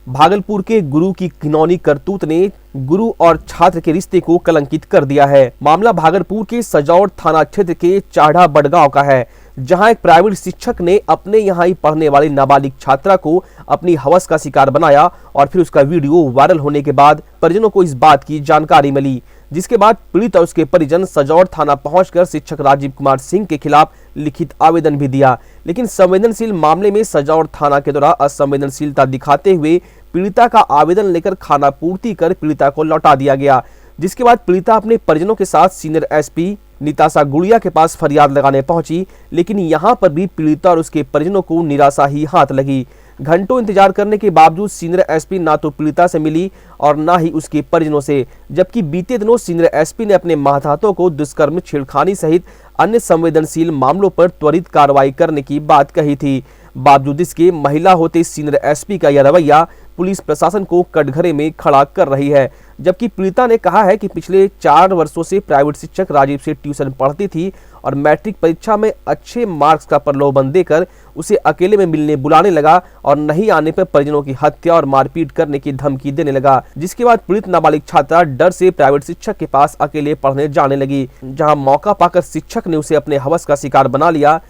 भागलपुर के गुरु की घिनौनी करतूत ने गुरु और छात्र के रिश्ते को कलंकित कर दिया है। मामला भागलपुर के सजौड़ थाना क्षेत्र के चाढ़ा बड़गांव का है, जहां एक प्राइवेट शिक्षक ने अपने यहां ही पढ़ने वाली नाबालिग छात्रा को अपनी हवस का शिकार बनाया और फिर उसका वीडियो वायरल होने के बाद परिजनों को इस बात की जानकारी मिली, जिसके बाद पीड़ित और उसके परिजन सजौड़ थाना पहुंचकर शिक्षक राजीव कुमार सिंह के खिलाफ लिखित आवेदन भी दिया। लेकिन संवेदनशील मामले में सजौड़ थाना के द्वारा असंवेदनशीलता दिखाते हुए पीड़िता का आवेदन लेकर खाना पूर्ति कर पीड़िता को लौटा दिया गया, जिसके बाद पीड़िता अपने परिजनों के साथ सीनियर एसपी निताशा गुड़िया के पास फरियाद लगाने पहुंची। लेकिन यहां पर भी पीड़िता और उसके परिजनों को निराशा ही हाथ लगी। घंटों इंतजार करने के बावजूद सीनियर एसपी ना तो पीड़िता से मिली और ना ही उसके परिजनों से, जबकि बीते दिनों सीनियर एसपी ने अपने महतातों को दुष्कर्म, छेड़खानी सहित अन्य संवेदनशील मामलों पर त्वरित कार्रवाई करने की बात कही थी। बावजूद इसके महिला होते सीनियर एसपी का यह रवैया पुलिस प्रशासन को कटघरे में खड़ा कर रही है। जबकि पीड़िता ने कहा है कि पिछले 4 वर्षों से प्राइवेट शिक्षक राजीव से ट्यूशन पढ़ती थी और मैट्रिक परीक्षा में अच्छे मार्क्स का प्रलोभन देकर उसे अकेले में मिलने बुलाने लगा और नहीं आने पर परिजनों की हत्या और मारपीट करने की धमकी देने लगा, जिसके बाद पीड़ित नाबालिग छात्रा डर से प्राइवेट शिक्षक के पास अकेले पढ़ने जाने लगी, जहां मौका पाकर शिक्षक ने उसे अपने हवस का शिकार बना लिया।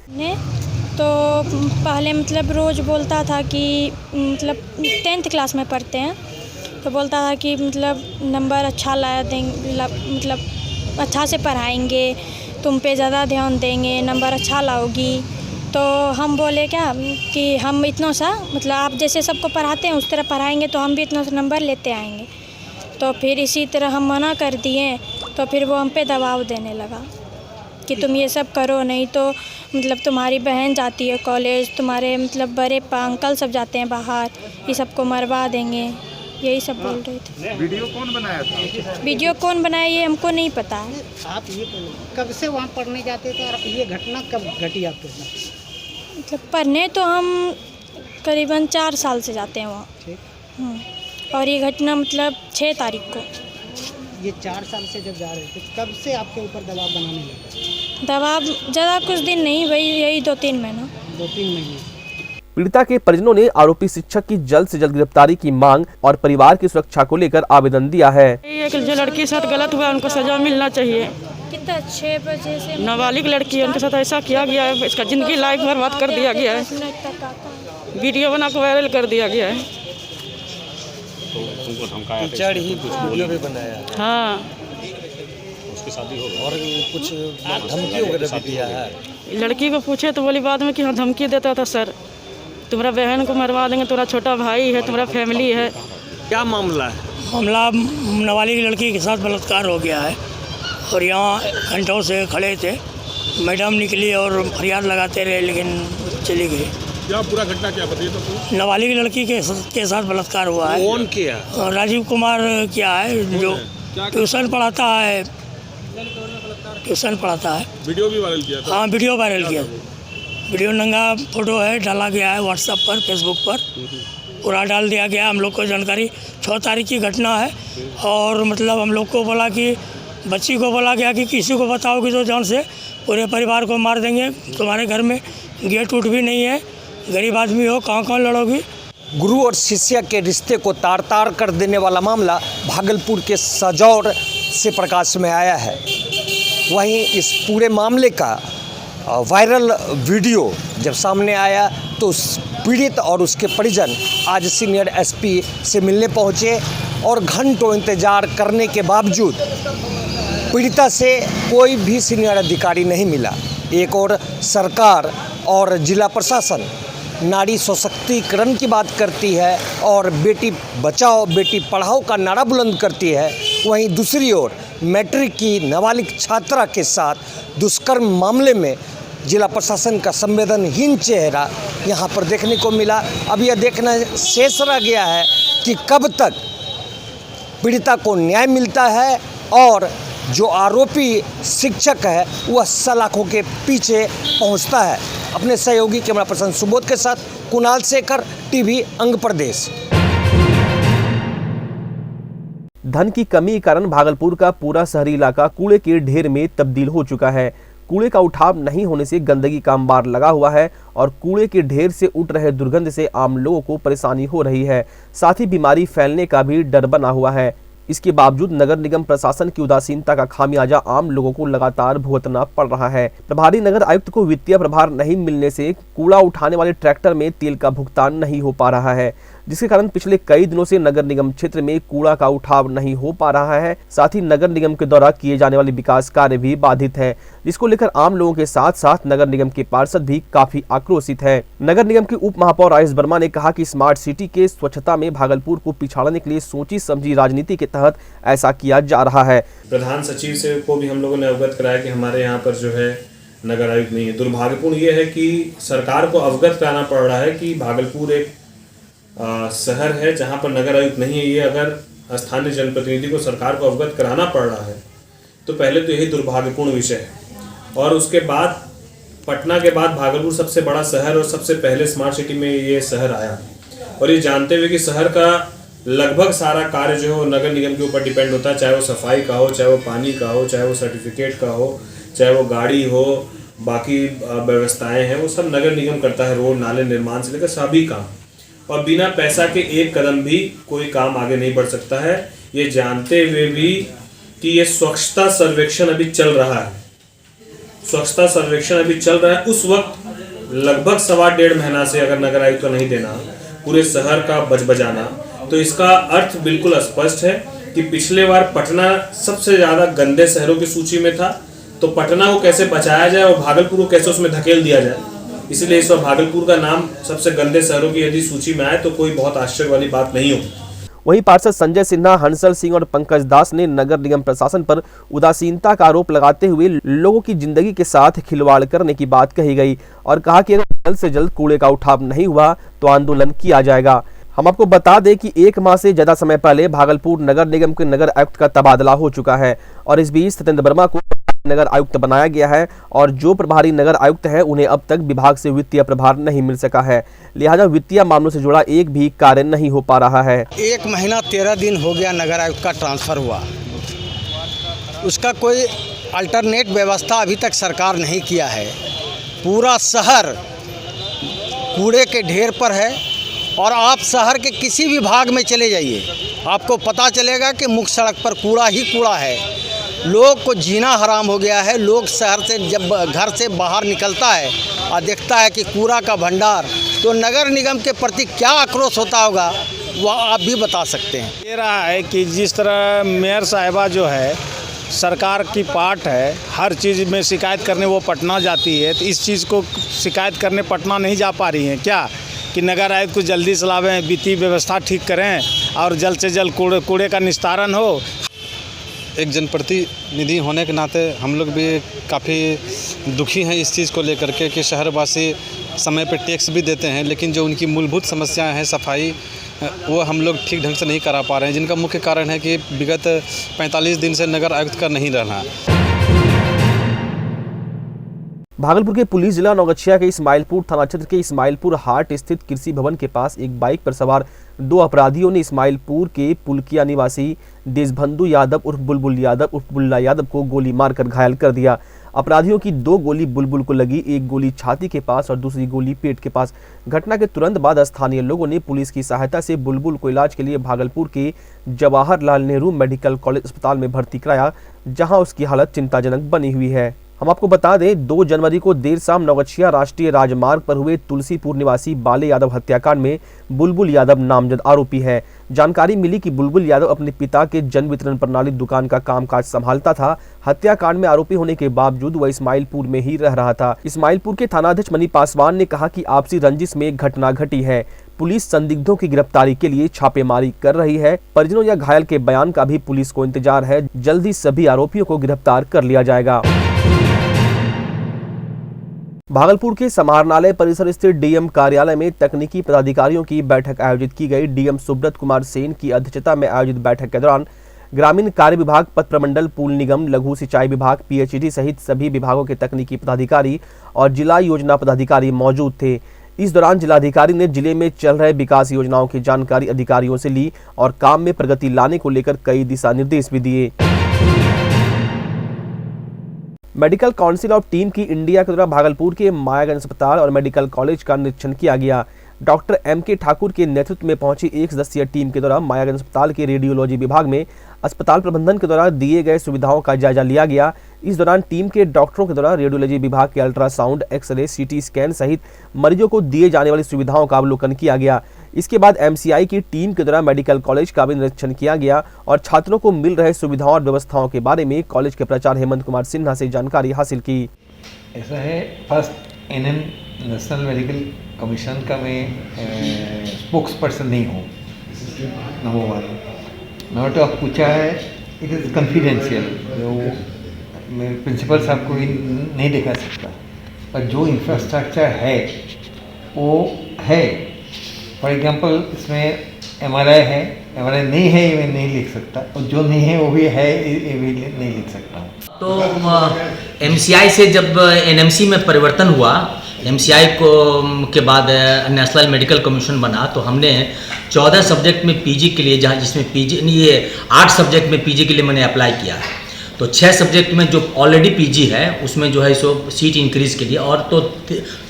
तो पहले मतलब रोज़ बोलता था कि मतलब 10th क्लास में पढ़ते हैं, तो बोलता था कि मतलब नंबर अच्छा ला देंगे, मतलब अच्छा से पढ़ाएंगे, तुम पे ज़्यादा ध्यान देंगे, नंबर अच्छा लाओगी। तो हम बोले क्या कि हम इतना सा मतलब आप जैसे सबको पढ़ाते हैं उस तरह पढ़ाएंगे तो हम भी इतना सा नंबर लेते आएंगे। तो फिर इसी तरह हम मना कर दिए, तो फिर वो हम पे दबाव देने लगा कि तुम ये सब करो, नहीं तो मतलब तुम्हारी बहन जाती है कॉलेज, तुम्हारे मतलब बड़े अंकल सब जाते हैं बाहर, ये सबको मरवा देंगे, यही सब बोल रहे थे। वीडियो कौन बनाया था? वीडियो कौन बनाया ये हमको नहीं पता है। आप ये कब से वहाँ पढ़ने जाते थे और ये घटना कब घटी आपके साथ? मतलब पढ़ने तो हम करीबन 4 साल से जाते हैं वहाँ। और ये घटना मतलब 6 तारीख को। ये 4 साल से जब जा रहे थे कब से आपके ऊपर दबाव बनाने लगे? दबाव ज़्यादा कुछ दिन नहीं, वही यही 2-3 महीना। 2-3 महीने। पीड़िता के परिजनों ने आरोपी शिक्षक की जल्द से जल्द गिरफ्तारी की मांग और परिवार की सुरक्षा को लेकर आवेदन दिया है। एक जो लड़की के साथ गलत हुआ उनको सजा मिलना चाहिए। कितना 6 बजे से नाबालिग लड़की है, उनके साथ ऐसा किया गया है, इसका जिंदगी लाइफ बर्बाद कर दिया गया है, वीडियो बना के वायरल कर दिया गया है। उनको धमकाया टीचर ही कुछ वीडियो भी बनाया। हाँ, उसके शादी हो गई और कुछ धमकी वगैरह भी दिया है। लड़की को पूछे तो बोली बाद में कि हाँ धमकी देता था, सर तुम्हारा बहन को मरवा देंगे, तुम्हारा छोटा भाई है, तुम्हारा फैमिली है। क्या मामला है? मामला नाबालिग लड़की के साथ बलात्कार हो गया है और यहाँ घंटों से खड़े थे, मैडम निकली और फरियाद लगाते रहे लेकिन चली गई। क्या पूरा घटना क्या बताइए तो? नाबालिग लड़की के साथ बलात्कार हुआ है। कौन किया? राजीव कुमार क्या है जो ट्यूशन पढ़ाता है, ट्यूशन पढ़ाता है। वीडियो भी वायरल किया था? हाँ, वीडियो वायरल किया। वीडियो नंगा फोटो है, डाला गया है व्हाट्सएप पर, फेसबुक पर पूरा डाल दिया गया। हम लोग को जानकारी 6 तारीख की घटना है और मतलब हम लोग को बोला कि बच्ची को बोला गया कि किसी को बताओगे तो जान से पूरे परिवार को मार देंगे, तुम्हारे घर में गेट उठ भी नहीं है, गरीब आदमी हो, कहाँ लड़ोगी। गुरु और शिष्य के रिश्ते को तार तार कर देने वाला मामला भागलपुर के सजौड़ से प्रकाश में आया है। वहीं इस पूरे मामले का वायरल वीडियो जब सामने आया तो उस पीड़ित और उसके परिजन आज सीनियर एसपी से मिलने पहुंचे और घंटों इंतजार करने के बावजूद पीड़िता से कोई भी सीनियर अधिकारी नहीं मिला। एक और सरकार और जिला प्रशासन नारी सशक्तिकरण की बात करती है और बेटी बचाओ बेटी पढ़ाओ का नारा बुलंद करती है, वहीं दूसरी ओर मैट्रिक की नाबालिग छात्रा के साथ दुष्कर्म मामले में जिला प्रशासन का संवेदनहीन चेहरा यहां पर देखने को मिला। अब यह देखना शेष रह गया है कि कब तक पीड़िता को न्याय मिलता है और जो आरोपी शिक्षक है वह सलाखों के पीछे पहुंचता है। अपने सहयोगी कैमरा पर्सन सुबोध के साथ कुणाल शेखर, टीवी अंग प्रदेश। धन की कमी के कारण भागलपुर का पूरा शहरी इलाका कूड़े के ढेर में तब्दील हो चुका है। कूड़े का उठाव नहीं होने से गंदगी का अंबार लगा हुआ है और कूड़े के ढेर से उठ रहे दुर्गंध से आम लोगों को परेशानी हो रही है। साथ ही बीमारी फैलने का भी डर बना हुआ है। इसके बावजूद नगर निगम प्रशासन की उदासीनता का खामियाजा आम लोगों को लगातार भुगतना पड़ रहा है। प्रभारी नगर आयुक्त को वित्तीय प्रभार नहीं मिलने से कूड़ा उठाने वाले ट्रैक्टर में तेल का भुगतान नहीं हो पा रहा है, जिसके कारण पिछले कई दिनों से नगर निगम क्षेत्र में कूड़ा का उठाव नहीं हो पा रहा है। साथ ही नगर निगम के द्वारा किए जाने वाले विकास कार्य भी बाधित है, जिसको लेकर आम लोगों के साथ साथ नगर निगम के पार्षद भी काफी आक्रोशित है। नगर निगम के उप महापौर आयुष वर्मा ने कहा कि स्मार्ट सिटी के स्वच्छता में भागलपुर को पिछाड़ने के लिए सोची समझी राजनीति के तहत ऐसा किया जा रहा है। प्रधान सचिव से को भी हम लोगों ने अवगत कराया कि हमारे यहाँ पर जो है नगर आयुक्त नहीं है। दुर्भाग्यपूर्ण ये है कि सरकार को अवगत कराना पड़ रहा है कि भागलपुर एक शहर है जहाँ पर नगर आयुक्त नहीं है। ये अगर स्थानीय जनप्रतिनिधि को सरकार को अवगत कराना पड़ रहा है तो पहले तो यही दुर्भाग्यपूर्ण विषय है। और उसके बाद पटना के बाद भागलपुर सबसे बड़ा शहर और सबसे पहले स्मार्ट सिटी में ये शहर आया, और ये जानते हुए कि शहर का लगभग सारा कार्य जो है वो नगर निगम के ऊपर डिपेंड होता है, चाहे वो सफाई का हो, चाहे वो पानी का हो, चाहे वो सर्टिफिकेट का हो, चाहे वो गाड़ी हो, बाकी व्यवस्थाएं हैं वो सब नगर निगम करता है। रोड नाले निर्माण से लेकर सभी काम, और बिना पैसा के एक कदम भी कोई काम आगे नहीं बढ़ सकता है। ये जानते हुए भी कि ये स्वच्छता सर्वेक्षण अभी चल रहा है, स्वच्छता सर्वेक्षण अभी चल रहा है, उस वक्त लगभग 1.5 महीना से अगर नगर आयुक्त को नहीं देना पूरे शहर का बजबजाना, तो इसका अर्थ बिल्कुल स्पष्ट है कि पिछले बार पटना सबसे ज़्यादा गंदे शहरों की सूची में था, तो पटना को कैसे बचाया जाए और भागलपुर को कैसे उसमें धकेल दिया जाए, इसलिए इस बार भागलपुर का नाम सबसे गंदे शहरों की यदि सूची में आए तो कोई बहुत आश्चर्य वाली बात नहीं हो। वहीं पार्षद संजय सिन्हा, हंसल सिंह और पंकज दास ने नगर निगम प्रशासन पर उदासीनता का आरोप लगाते हुए लोगों की जिंदगी के साथ खिलवाड़ करने की बात कही गई और कहा कि अगर जल्द से जल्द कूड़े का उठाव नहीं हुआ तो आंदोलन किया जाएगा। हम आपको बता दें कि 1 माह से ज्यादा समय पहले भागलपुर नगर निगम के नगर आयुक्त का तबादला हो चुका है और इस बीच सत्येंद्र वर्मा को नगर आयुक्त बनाया गया है और जो प्रभारी नगर आयुक्त है उन्हें अब तक विभाग से वित्तीय प्रभार नहीं मिल सका है, लिहाजा वित्तीय मामलों से जुड़ा एक भी कार्य नहीं हो पा रहा है। 1 महीना 13 दिन हो गया नगर आयुक्त का ट्रांसफ़र हुआ, उसका कोई अल्टरनेट व्यवस्था अभी तक सरकार नहीं किया है। पूरा शहर कूड़े के ढेर पर है और आप शहर के किसी भी भाग में चले जाइए आपको पता चलेगा कि मुख्य सड़क पर कूड़ा ही कूड़ा है। लोग को जीना हराम हो गया है। लोग शहर से जब घर से बाहर निकलता है और देखता है कि कूड़ा का भंडार, तो नगर निगम के प्रति क्या आक्रोश होता होगा वह आप भी बता सकते हैं। ये रहा है कि जिस तरह मेयर साहिबा जो है सरकार की पार्ट है, हर चीज़ में शिकायत करने वो पटना जाती है, तो इस चीज़ को शिकायत करने पटना नहीं जा पा रही हैं क्या कि नगर आयुक्त को जल्दी चलावें, वित्तीय व्यवस्था ठीक करें और जल्द से जल्द कूड़े का निस्तारण हो। एक जनप्रतिनिधि होने के नाते हम लोग भी काफ़ी दुखी हैं इस चीज़ को लेकर के कि शहरवासी समय पे टैक्स भी देते हैं, लेकिन जो उनकी मूलभूत समस्याएं हैं सफाई, वो हम लोग ठीक ढंग से नहीं करा पा रहे हैं, जिनका मुख्य कारण है कि विगत 45 दिन से नगर आयुक्त का नहीं रहना। भागलपुर के पुलिस जिला नौगछिया के इस्माइलपुर थाना क्षेत्र के इस्माइलपुर हाट स्थित कृषि भवन के पास एक बाइक पर सवार 2 अपराधियों ने इस्माइलपुर के पुलकिया निवासी देशबंधु यादव उर्फ बुलबुल यादव उर्फ बुल्ला यादव को गोली मारकर घायल कर दिया। अपराधियों की 2 गोली बुलबुल को लगी, 1 गोली छाती के पास और दूसरी गोली पेट के पास। घटना के तुरंत बाद स्थानीय लोगों ने पुलिस की सहायता से बुलबुल को इलाज के लिए भागलपुर के जवाहरलाल नेहरू मेडिकल कॉलेज अस्पताल में भर्ती कराया, जहां उसकी हालत चिंताजनक बनी हुई है। हम आपको बता दें 2 जनवरी को देर शाम नौगछिया राष्ट्रीय राजमार्ग पर हुए तुलसीपुर निवासी बाले यादव हत्याकांड में बुलबुल यादव नामजद आरोपी है। जानकारी मिली कि बुलबुल यादव अपने पिता के जन वितरण प्रणाली दुकान का कामकाज संभालता था। हत्याकांड में आरोपी होने के बावजूद वह इस्माइलपुर में ही रह रहा था। इस्माइलपुर के थानाध्यक्ष मनी पासवान ने कहा कि आपसी रंजिश में घटना घटी है। पुलिस संदिग्धों की गिरफ्तारी के लिए छापेमारी कर रही है। परिजनों या घायल के बयान का भी पुलिस को इंतजार है। जल्द ही सभी आरोपियों को गिरफ्तार कर लिया जाएगा। भागलपुर के समाहरणालय परिसर स्थित डीएम कार्यालय में तकनीकी पदाधिकारियों की बैठक आयोजित की गई। डीएम सुब्रत कुमार सेन की अध्यक्षता में आयोजित बैठक के दौरान ग्रामीण कार्य विभाग, पथ प्रमंडल, पुल निगम, लघु सिंचाई विभाग, पीएचईडी सहित सभी विभागों के तकनीकी पदाधिकारी और जिला योजना पदाधिकारी मौजूद थे। इस दौरान जिलाधिकारी ने जिले में चल रहे विकास योजनाओं की जानकारी अधिकारियों से ली और काम में प्रगति लाने को लेकर कई दिशा निर्देश भी दिए। मेडिकल काउंसिल ऑफ टीम की इंडिया के द्वारा भागलपुर के मायागंज अस्पताल और मेडिकल कॉलेज का निरीक्षण किया गया। Doctor M.K. ठाकुर के नेतृत्व में पहुंची एक सदस्यीय टीम के द्वारा मायागंज अस्पताल के रेडियोलॉजी विभाग में अस्पताल प्रबंधन के द्वारा दिए गए सुविधाओं का जायजा लिया गया। इस दौरान टीम के डॉक्टरों के द्वारा रेडियोलॉजी विभाग के अल्ट्रासाउंड, एक्सरे, CT स्कैन सहित मरीजों को दिए जाने वाली सुविधाओं का अवलोकन किया गया। इसके बाद MCI की टीम के द्वारा मेडिकल कॉलेज का भी निरीक्षण किया गया और छात्रों को मिल रहे सुविधाओं और व्यवस्थाओं के बारे में कॉलेज के प्राचार्य हेमंत कुमार सिन्हा से जानकारी हासिल की। ऐसा है, first NM national medical commission का मैं स्पोक्स पर्सन नहीं हूँ, नंबर 1। नंबर 2, आप पूछा है, इट इज़ कॉन्फिडेंशियल, जो मेरे प्रिंसिपल साहब को भी नहीं दिखा सकता, पर जो इंफ्रास्ट्रक्चर है वो है। फॉर एग्जांपल इसमें MRI है, MRI नहीं है ये मैं नहीं लिख सकता, और जो नहीं है वो भी है ये भी नहीं लिख सकता। तो MCI से जब NMC में परिवर्तन हुआ, MCI के बाद नेशनल मेडिकल कमीशन बना, तो हमने 14 सब्जेक्ट में PG के लिए, जहाँ जिसमें PG नहीं, ये 8 सब्जेक्ट में PG के लिए मैंने अप्लाई किया है। तो 6 सब्जेक्ट में जो ऑलरेडी PG है उसमें जो है सो सीट इंक्रीज़ के लिए, और तो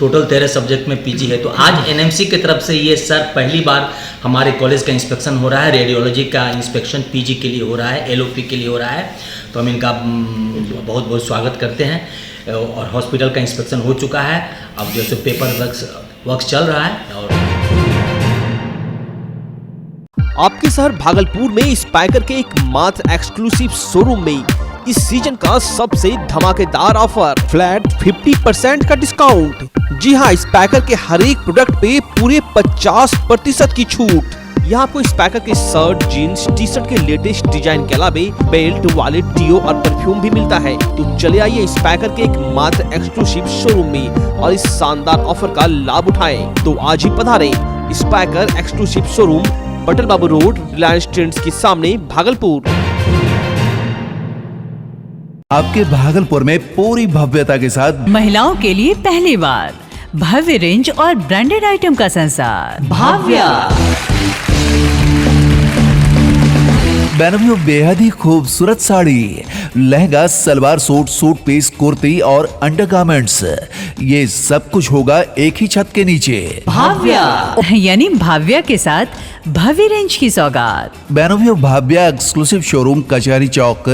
टोटल 13 सब्जेक्ट में PG है। तो आज NMC की तरफ से ये सर पहली बार हमारे कॉलेज का इंस्पेक्शन हो रहा है, रेडियोलॉजी का इंस्पेक्शन PG के लिए हो रहा है, LOP के लिए हो रहा है। तो हम इनका बहुत बहुत स्वागत करते हैं। और हॉस्पिटल का इंस्पेक्शन हो चुका है, अब जैसे पेपर वर्क चल रहा है। और आपके शहर भागलपुर में स्पाइकर के एक मात्र एक्सक्लूसिव शोरूम में इस सीजन का सबसे धमाकेदार ऑफर, फ्लैट 50% का डिस्काउंट। जी हां, स्पाइकर के हर एक प्रोडक्ट पे पूरे 50% की छूट। यहाँ आपको स्पाइकर के शर्ट, जीन्स, टी-शर्ट के लेटेस्ट डिजाइन के अलावे बेल्ट, वॉलेट, डियो और परफ्यूम भी मिलता है। तो चले आइए स्पाइकर के एक मात्र एक्सक्लूसिव शोरूम में और इस शानदार ऑफर का लाभ उठाएं। तो आज ही पधारें स्पाइकर एक्सक्लूसिव शोरूम, बटल बाबू रोड, रिलायंस ट्रेंड्स के सामने, भागलपुर। आपके भागलपुर में पूरी भव्यता के साथ महिलाओं के लिए पहली बार भव्य रेंज और ब्रांडेड आइटम का संसार भाव्या। बेनवियो बेहद ही खूबसूरत sari, lehenga, salwar suit, suit piece, kurti और अंडरगारमेंट्स, ये सब कुछ होगा एक ही छत के नीचे। भाव्या यानी भाव्या के साथ भव्य रेंज की सौगात। बेनवियो Bhavya exclusive showroom, Kachahari Chowk,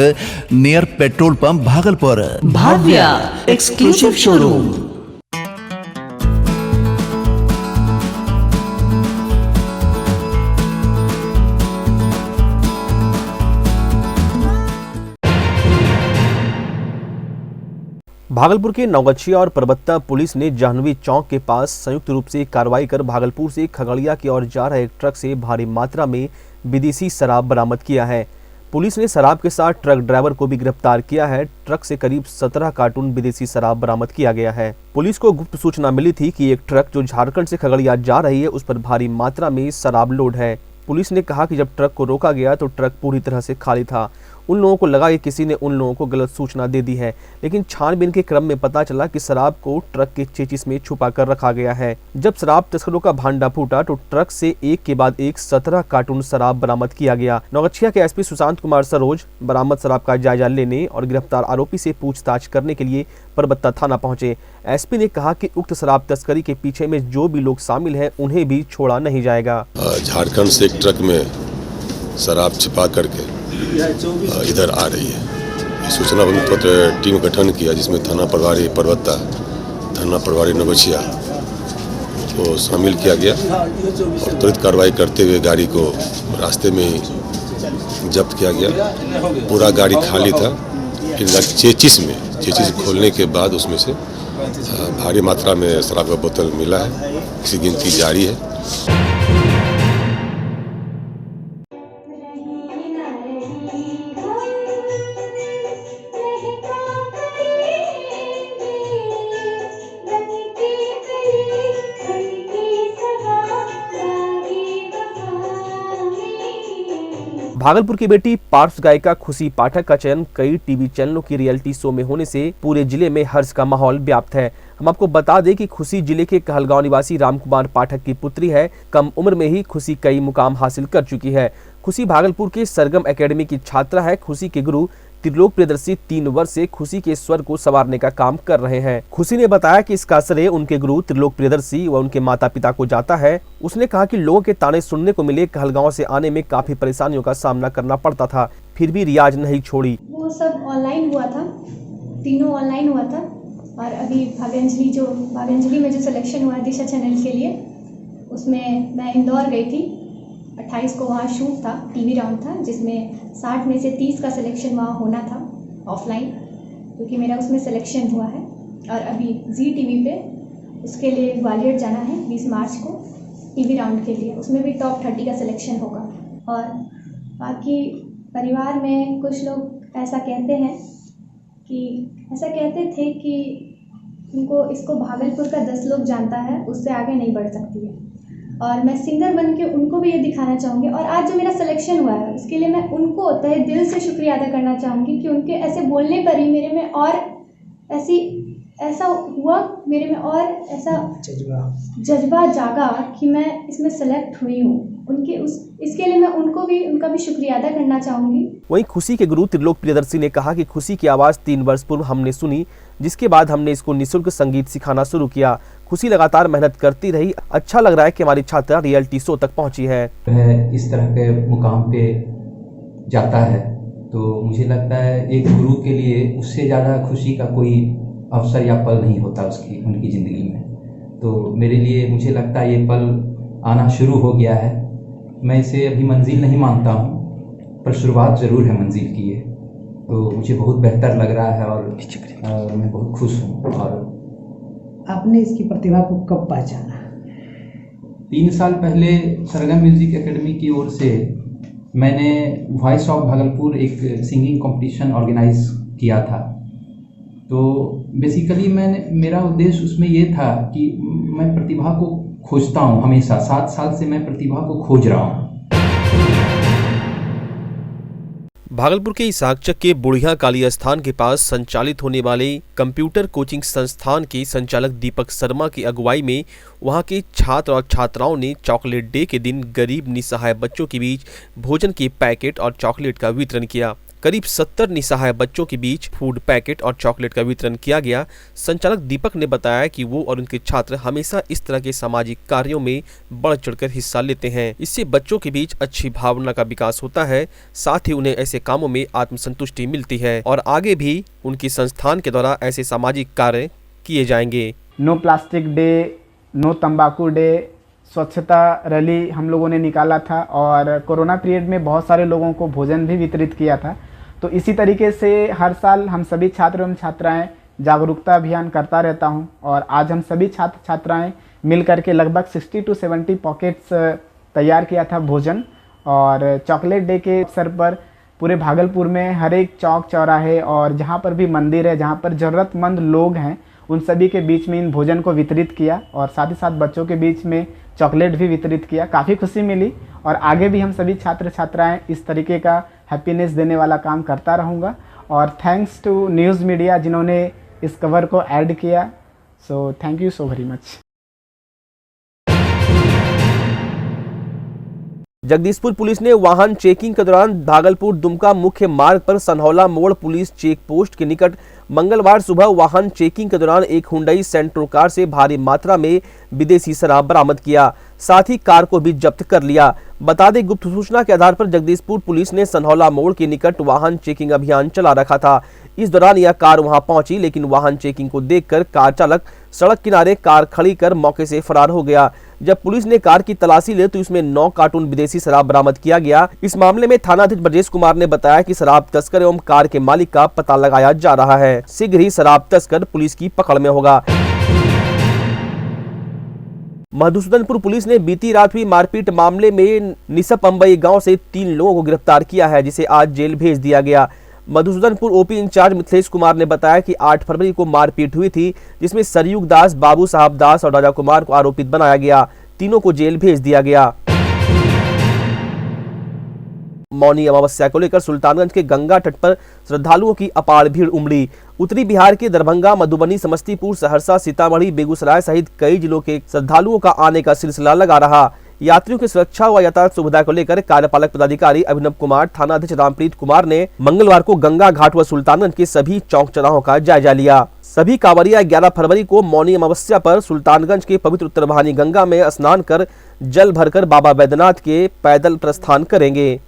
near petrol pump, Bhagalpur. Bhavya exclusive showroom. Bhagalpur के नवगछिया और परबत्ता पुलिस ने जाह्नवी चौक के पास संयुक्त रूप से कार्रवाई कर भागलपुर से खगड़िया की ओर जा रहे एक ट्रक से भारी मात्रा में विदेशी शराब बरामद किया है। पुलिस ने शराब के साथ ट्रक ड्राइवर को भी गिरफ्तार किया है। ट्रक से करीब 17 कार्टून विदेशी शराब बरामद किया गया है। पुलिस को गुप्त सूचना मिली थी कि एक ट्रक जो झारखंड से खगड़िया जा रही है उस पर भारी मात्रा में शराब लोड है। पुलिस ने कहा कि जब ट्रक को रोका गया तो ट्रक पूरी तरह से खाली था। उन लोगों को लगा कि किसी ने उन लोगों को गलत सूचना दे दी है, लेकिन छानबीन के क्रम में पता चला कि शराब को ट्रक के चेचिस में छुपा कर रखा गया है। जब शराब तस्करों का भांडा फूटा तो ट्रक से एक के बाद एक 17 कार्टून शराब बरामद किया गया। नवगछिया के SP सुशांत कुमार सरोज बरामद शराब का जायजा लेने और गिरफ्तार आरोपी से पूछताछ करने के लिए परबत्ता थाना पहुंचे। SP ने कहा कि उक्त शराब तस्करी के पीछे में जो भी लोग शामिल हैं उन्हें भी छोड़ा नहीं जाएगा। झारखंड से एक ट्रक में शराब छिपा करके इधर आ रही है। सूचना पत्र टीम गठन किया जिसमें थाना प्रभारी परबत्ता, थाना प्रभारी नवगछिया को शामिल किया गया और त्वरित कार्रवाई करते हुए गाड़ी को रास्ते में ही जब्त किया गया। पूरा गाड़ी खाली था, फिर चेचिस खोलने के बाद उसमें से भारी मात्रा में शराब का बोतल मिला है। इसकी गिनती जारी है। भागलपुर की बेटी पार्श्व गायिका खुशी पाठक का चयन कई टीवी चैनलों की रियलिटी शो में होने से पूरे जिले में हर्ष का माहौल व्याप्त है। हम आपको बता दें कि खुशी जिले के कहलगांव निवासी रामकुमार पाठक की पुत्री है। कम उम्र में ही खुशी कई मुकाम हासिल कर चुकी है। खुशी भागलपुर के सरगम एकेडमी की छात्रा है। खुशी के गुरु त्रिलोक प्रियदर्शी 3 वर्ष से खुशी के स्वर को संवारने का काम कर रहे हैं। खुशी ने बताया कि इसका श्रेय उनके गुरु त्रिलोक प्रियदर्शी व उनके माता पिता को जाता है। उसने कहा कि लोगों के ताने सुनने को मिले। कहलगांव से आने में काफी परेशानियों का सामना करना पड़ता था, फिर भी रियाज नहीं छोड़ी। वो सब ऑनलाइन हुआ था, तीनों ऑनलाइन हुआ था। और अभी भाग्यांजलि में जो सिलेक्शन हुआ है दिशा चैनल के लिए, उसमें मैं इंदौर गई थी। 28 को वहाँ शूट था, टीवी राउंड था, जिसमें 60 में से 30 का सिलेक्शन वहाँ होना था ऑफलाइन, क्योंकि मेरा उसमें सिलेक्शन हुआ है। और अभी जी टीवी पे उसके लिए ग्वालियर जाना है 20 मार्च को टीवी राउंड के लिए, उसमें भी टॉप 30 का सिलेक्शन होगा। और बाकी परिवार में कुछ लोग ऐसा कहते थे कि इसको भागलपुर का 10 लोग जानता है, उससे आगे नहीं बढ़ सकती है। और मैं सिंगर बन के उनको भी ये दिखाना चाहूँगी। और आज जो मेरा सिलेक्शन हुआ है उसके लिए मैं उनको तहे दिल से शुक्रिया अदा करना चाहूँगी कि उनके ऐसे बोलने पर ही मेरे में और ऐसा हुआ, मेरे में और ऐसा जज्बा जागा कि मैं इसमें सेलेक्ट हुई हूँ। इसके लिए मैं उनका भी शुक्रिया अदा करना चाहूँगी। वहीं खुशी के गुरु त्रिलोक प्रियदर्शी ने कहा कि खुशी की आवाज़ 3 वर्ष पूर्व हमने सुनी, जिसके बाद हमने इसको निःशुल्क संगीत सिखाना शुरू किया। खुशी लगातार मेहनत करती रही। अच्छा लग रहा है कि हमारी छात्रा रियलिटी शो तक पहुंची है। इस तरह के मुकाम पे जाता है तो मुझे लगता है एक गुरु के लिए उससे ज़्यादा खुशी का कोई अवसर या पल नहीं होता उनकी ज़िंदगी में। तो मेरे लिए मुझे लगता है ये पल आना शुरू हो गया है। मैं इसे अभी मंजिल नहीं मानता हूँ, पर शुरुआत ज़रूर है मंजिल की है। तो मुझे बहुत बेहतर लग रहा है और मैं बहुत खुश हूँ। और आपने इसकी प्रतिभा को कब पहचाना? 3 साल पहले सरगम म्यूजिक एकेडमी की ओर से मैंने वॉइस ऑफ भागलपुर एक सिंगिंग कंपटीशन ऑर्गेनाइज किया था। तो बेसिकली मेरा उद्देश्य उसमें ये था कि मैं प्रतिभा को खोजता हूँ, हमेशा 7 साल से मैं प्रतिभा को खोज रहा हूँ। भागलपुर के इसाकचक के बुढ़िया काली स्थान के पास संचालित होने वाले कंप्यूटर कोचिंग संस्थान के संचालक दीपक शर्मा की अगुवाई में वहां के छात्र और छात्राओं ने चॉकलेट डे के दिन गरीब निसहाय बच्चों के बीच भोजन के पैकेट और चॉकलेट का वितरण किया। करीब 70 निसहाय बच्चों के बीच फूड पैकेट और चॉकलेट का वितरण किया गया। संचालक दीपक ने बताया कि वो और उनके छात्र हमेशा इस तरह के सामाजिक कार्यों में बढ़ चढ़कर हिस्सा लेते हैं। इससे बच्चों के बीच अच्छी भावना का विकास होता है, साथ ही उन्हें ऐसे कामों में आत्मसंतुष्टि मिलती है और आगे भी उनकी संस्थान के द्वारा ऐसे सामाजिक कार्य किए जाएंगे। नो प्लास्टिक डे, नो तंबाकू डे, स्वच्छता रैली हम लोगों ने निकाला था और कोरोना पीरियड में बहुत सारे लोगों को भोजन भी वितरित किया था। तो इसी तरीके से हर साल हम सभी छात्र एवं छात्राएं जागरूकता अभियान करता रहता हूं और आज हम सभी छात्र छात्राएं मिल करके लगभग 60 to 70 पॉकेट्स तैयार किया था भोजन। और चॉकलेट डे के अवसर पर पूरे भागलपुर में हर एक चौक चौराहे और जहां पर भी मंदिर है, जहां पर ज़रूरतमंद लोग हैं, उन सभी के बीच में इन भोजन को वितरित किया और साथ ही साथ बच्चों के बीच में चॉकलेट भी वितरित किया। काफ़ी खुशी मिली और आगे भी हम सभी छात्र छात्राएं इस तरीके का हैप्पीनेस देने वाला काम करता रहूँगा। और थैंक्स टू न्यूज़ मीडिया जिन्होंने इस कवर को ऐड किया। So thank you so very much. Jagdishpur police ने वाहन चेकिंग के दौरान भागलपुर दुमका मुख्य मार्ग पर सनहौला मोड़ पुलिस चेक पोस्ट के निकट मंगलवार सुबह वाहन चेकिंग के दौरान एक हुंडई सेंट्रो कार से भारी मात्रा में विदेशी शराब बरामद किया, साथ ही कार को भी जब्त कर लिया। बता दें, गुप्त सूचना के आधार पर जगदीशपुर पुलिस ने सनहौला मोड़ के निकट वाहन चेकिंग अभियान चला रखा था। इस दौरान यह कार वहां पहुंची, लेकिन वाहन चेकिंग को देखकर कार चालक सड़क किनारे कार खड़ी कर मौके से फरार हो गया। जब पुलिस ने कार की तलाशी ली तो इसमें 9 कार्टून विदेशी शराब बरामद किया गया। इस मामले में थानाधीश ब्रजेश कुमार ने बताया कि शराब तस्कर एवं कार के मालिक का पता लगाया जा रहा है। शीघ्र ही शराब तस्कर पुलिस की पकड़ में होगा। मधुसूदनपुर पुलिस ने बीती रात हुई मारपीट मामले में निसप अंबई गांव से 3 लोगों को गिरफ्तार किया है, जिसे आज जेल भेज दिया गया। मधुसूदनपुर ओपी इंचार्ज मिथिलेश कुमार ने बताया कि 8 फरवरी को मारपीट हुई थी, जिसमें सरयुग दास, बाबू साहब दास और राजा कुमार को आरोपित बनाया गया। तीनों को जेल भेज दिया गया। मौनी अमावस्या को लेकर सुल्तानगंज के गंगा तट पर श्रद्धालुओं की अपार भीड़ उमड़ी। उत्तरी बिहार के दरभंगा, मधुबनी, समस्तीपुर, सहरसा, सीतामढ़ी, बेगूसराय सहित कई जिलों के श्रद्धालुओं का आने का सिलसिला लगा रहा। यात्रियों की सुरक्षा व यातायात सुविधा को लेकर कार्यपालक पदाधिकारी अभिनव कुमार, थाना अध्यक्ष रामप्रीत कुमार ने मंगलवार को गंगा घाट व सुल्तानगंज के सभी चौक चौराहों का जायजा लिया। सभी कांवरिया 11 फरवरी को मौनी अमावस्या पर सुल्तानगंज के पवित्र उत्तरवाहिनी गंगा में स्नान कर जल भरकर बाबा बैद्यनाथ के पैदल प्रस्थान करेंगे।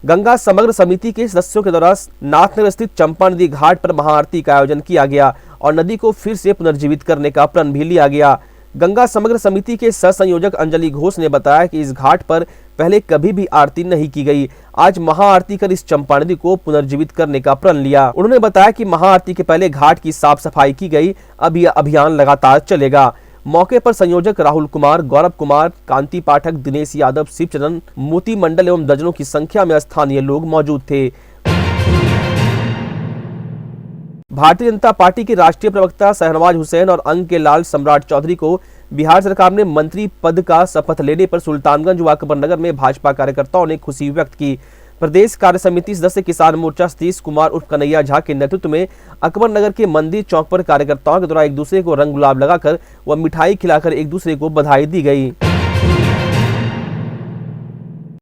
गंगा समग्र समिति के सदस्यों के द्वारा नाथनगर स्थित चंपा नदी घाट पर महाआरती का आयोजन किया गया और नदी को फिर से पुनर्जीवित करने का प्रण भी लिया गया। गंगा समग्र समिति के सह संयोजक अंजलि घोष ने बताया कि इस घाट पर पहले कभी भी आरती नहीं की गई। आज महाआरती कर इस चंपा नदी को पुनर्जीवित करने का प्रण लिया। उन्होंने बताया कि महाआरती के पहले घाट की साफ सफाई की गई। अब यह अभियान लगातार चलेगा। मौके पर संयोजक राहुल कुमार, गौरव कुमार, कांति पाठक, दिनेश यादव, शिवचरण, मोती मंडल एवं दर्जनों की संख्या में स्थानीय लोग मौजूद थे। भारतीय जनता पार्टी के राष्ट्रीय प्रवक्ता शहनवाज हुसैन और अंग के लाल सम्राट चौधरी को बिहार सरकार ने मंत्री पद का शपथ लेने पर सुल्तानगंज व अकबरनगर में भाजपा कार्यकर्ताओं ने खुशी व्यक्त की। प्रदेश कार्य समिति सदस्य किसान मोर्चा सतीश कुमार उर्फ कन्हैया झा के नेतृत्व में अकबरनगर के मंदिर चौक पर कार्यकर्ताओं के द्वारा एक दूसरे को रंग गुलाब लगाकर व मिठाई खिलाकर एक दूसरे को बधाई दी गई।